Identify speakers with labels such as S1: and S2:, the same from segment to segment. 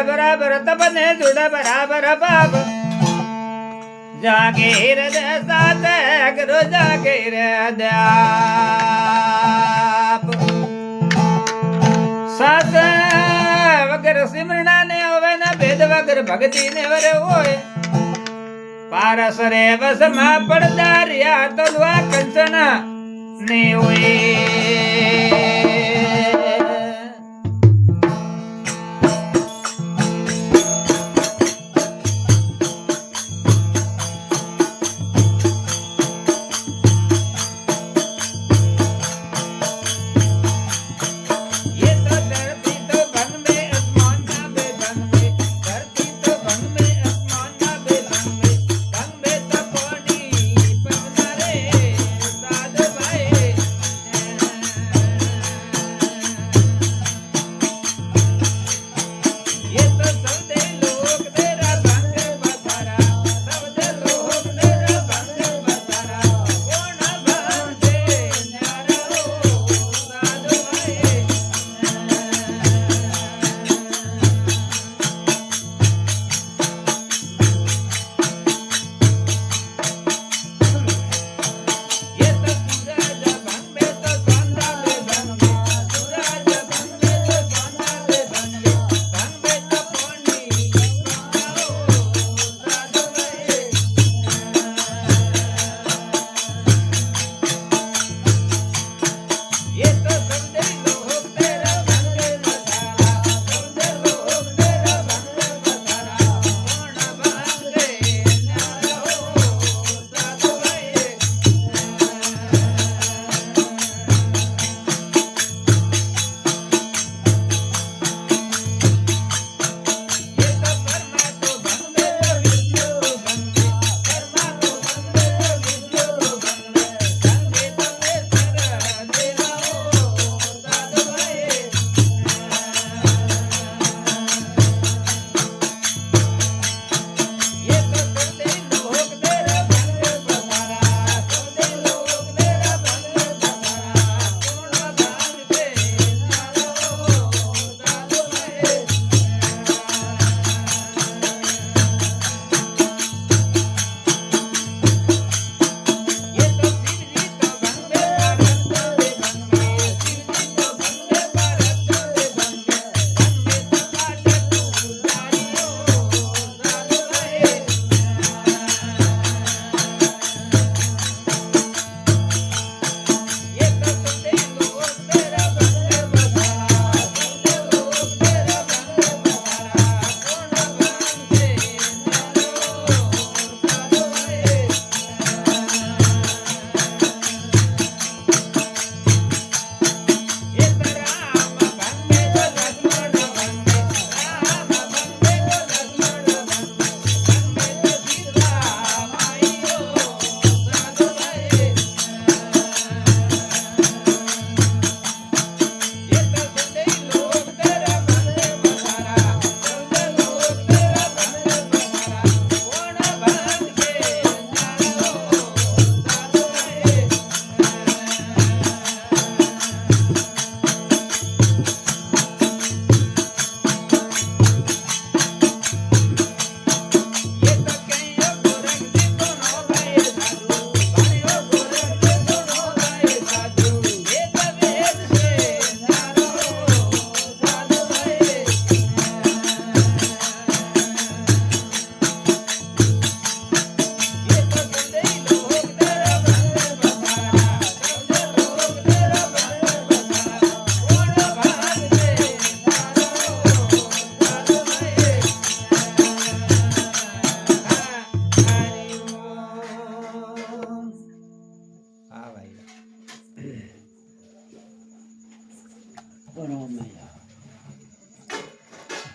S1: બરાબર તપને જોડ બરાબર બાપ જાગીર દે સાથે કરો જાગીર દ્યાપ સાથે વગર સિમરણા ને હવે ના ભેદ વગર ભક્તિ ને વરે હોય પારસ રે વસમાં પડદા રહ્યા તો કંચન ને હોય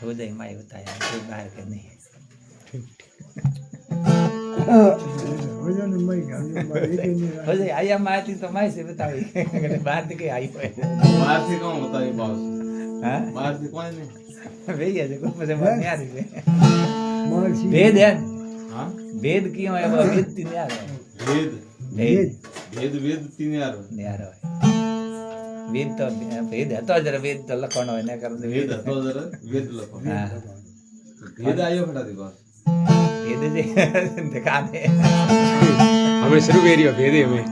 S1: उदय माई बताया कोई बाहर के नहीं उदय आया माती तो माई से बताई बाहर के आई बाहर से कौन बताई बॉस हां बाहर से कौन नहीं ભૈયા છે કોઈ પછી મને યાદ છે
S2: મહર્ષિ
S1: ભેદ હે
S3: हाँ
S1: ભેદ કયો है वो ભેદ તી યાર
S3: वेद
S1: ભેદ
S3: वेद वेद तीन यार
S1: યાર વેદ તો ભેદ હતો જરા વેદ તો લખવાનો હોય ને કારણ
S3: वेद હતો જરા वेद લખો
S1: હા
S3: वेद આયો ફટા દીવા
S1: ભેદ જે દેખાને
S4: हमें शुरू भेरियो भेदे हमें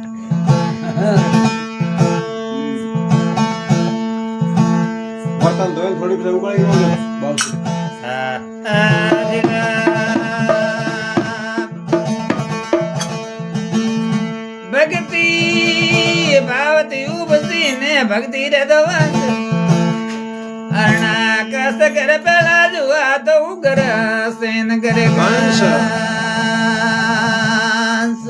S3: વર્તન તો થોડી પછી ઉગાડી ગયો બાલ
S1: ભક્તિ ભાવતી ઉપસી ને ભક્તિ રે તો વંશ અરણા કસ કર પેલા જુઆ તો ઉગર સેન કરે
S4: વંશ.
S1: કંસ.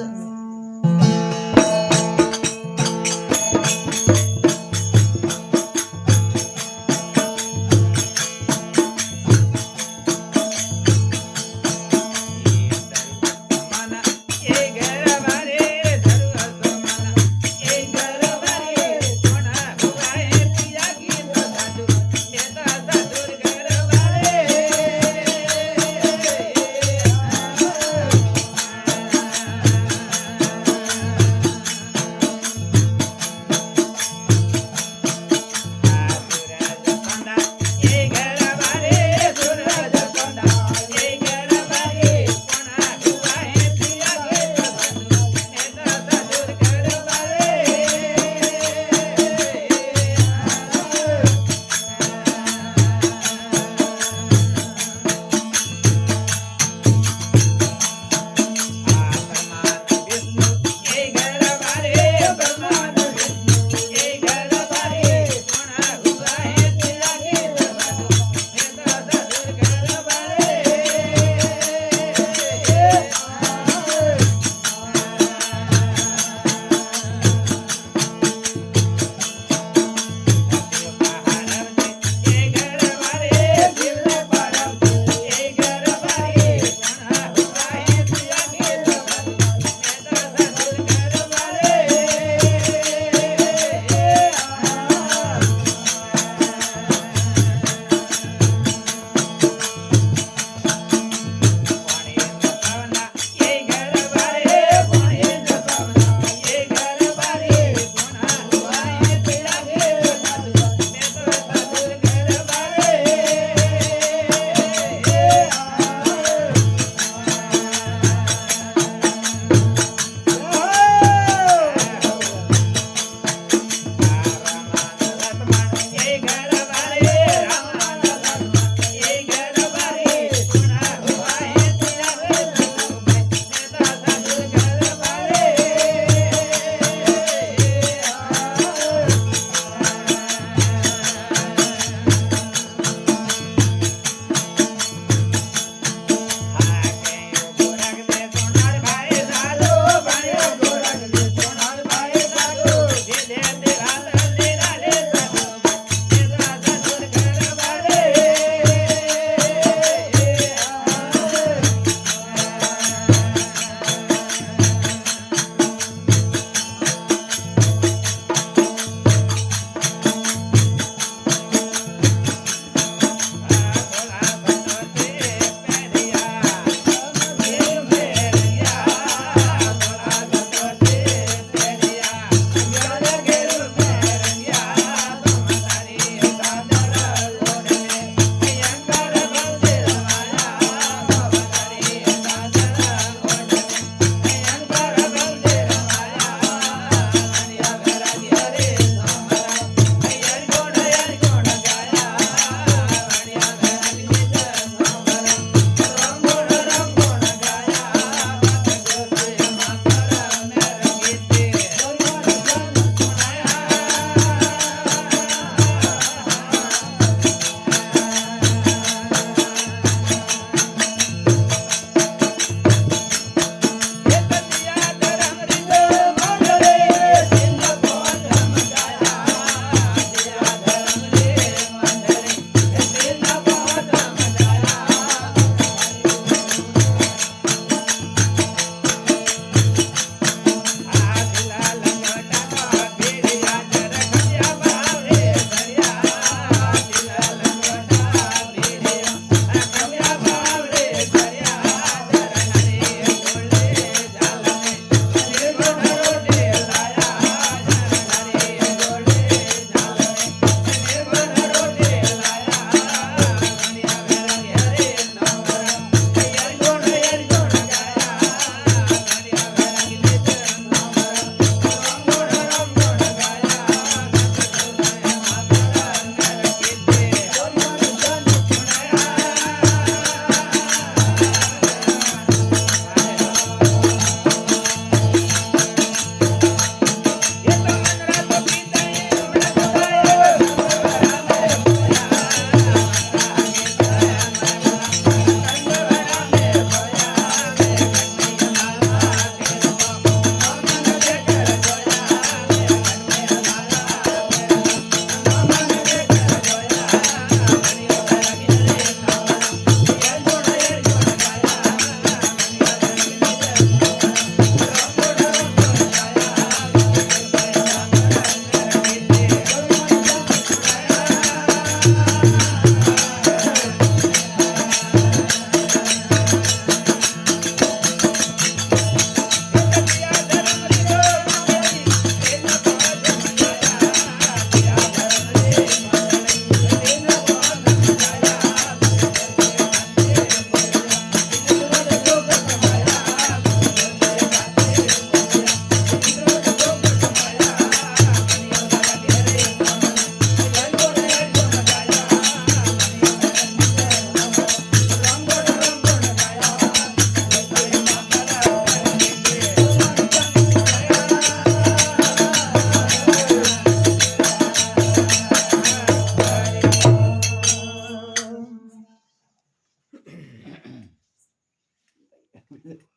S2: છે